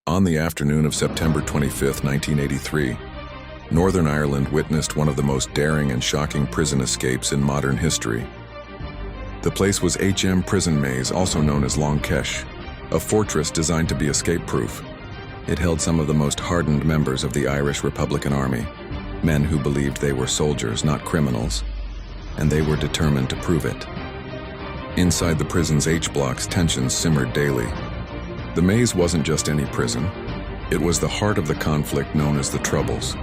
On the afternoon of September 25, 1983, Northern Ireland witnessed one of the most daring and shocking prison escapes in modern history. The place was HM Prison Maze, also known as Long Kesh, a fortress designed to be escape-proof. It held some of the most hardened members of the Irish Republican Army, men who believed they were soldiers, not criminals, and they were determined to prove it. Inside the prison's H-blocks, tensions simmered daily. The maze wasn't just any prison. It was the heart of the conflict known as the Troubles.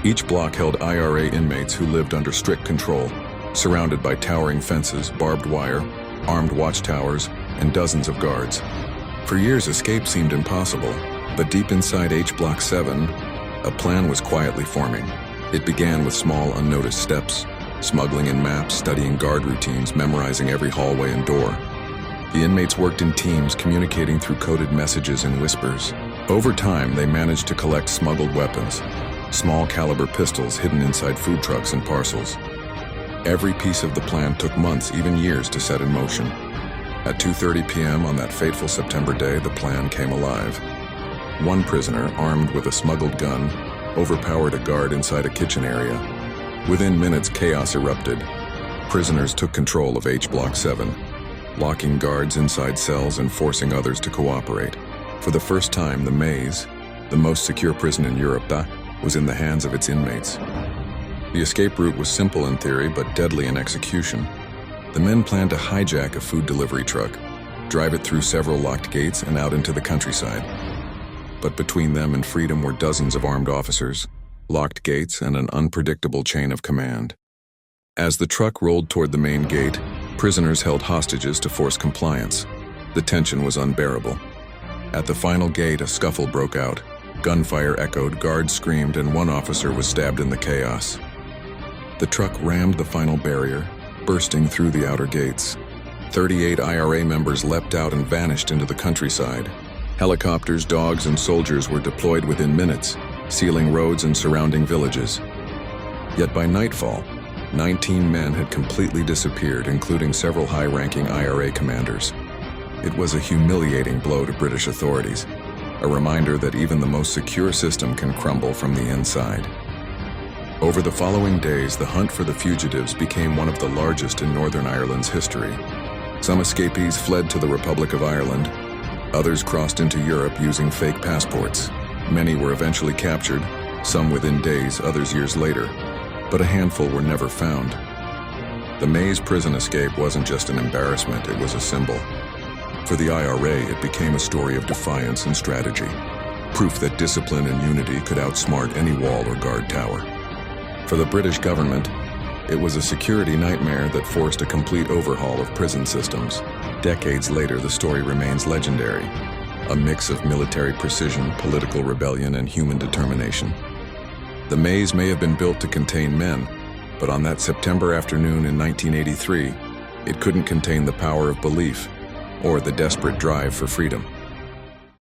Each block held IRA inmates who lived under strict control, surrounded by towering fences, barbed wire, armed watchtowers, and dozens of guards. For years, escape seemed impossible, but deep inside H Block 7, a plan was quietly forming. It began with small, unnoticed steps, smuggling in maps, studying guard routines, memorizing every hallway and door. The inmates worked in teams, communicating through coded messages and whispers. Over time, they managed to collect smuggled weapons, small caliber pistols hidden inside food trucks and parcels. Every piece of the plan took months, even years, to set in motion. At 2:30 p.m. on that fateful September day, the plan came alive. One prisoner, armed with a smuggled gun, overpowered a guard inside a kitchen area. Within minutes, chaos erupted. Prisoners took control of H Block 7, locking guards inside cells and forcing others to cooperate. For the first time, the maze, the most secure prison in Europe, was in the hands of its inmates. The escape route was simple in theory, but deadly in execution. The men planned to hijack a food delivery truck, drive it through several locked gates and out into the countryside. But between them and freedom were dozens of armed officers, locked gates, and an unpredictable chain of command. As the truck rolled toward the main gate, prisoners held hostages to force compliance. The tension was unbearable. At the final gate, a scuffle broke out. Gunfire echoed, guards screamed, and one officer was stabbed in the chaos. The truck rammed the final barrier, bursting through the outer gates. 38 IRA members leapt out and vanished into the countryside. Helicopters, dogs, and soldiers were deployed within minutes, sealing roads and surrounding villages. Yet by nightfall, 19 men had completely disappeared, including several high-ranking IRA commanders. It was a humiliating blow to British authorities, a reminder that even the most secure system can crumble from the inside. Over the following days, the hunt for the fugitives became one of the largest in Northern Ireland's history. Some escapees fled to the Republic of Ireland. Others crossed into Europe using fake passports. Many were eventually captured, some within days, others years later, but a handful were never found. The maze prison escape wasn't just an embarrassment, it was a symbol. For the IRA, it became a story of defiance and strategy, proof that discipline and unity could outsmart any wall or guard tower. For the British government, it was a security nightmare that forced a complete overhaul of prison systems. Decades later, the story remains legendary, a mix of military precision, political rebellion, and human determination. The maze may have been built to contain men, but on that September afternoon in 1983, it couldn't contain the power of belief or the desperate drive for freedom.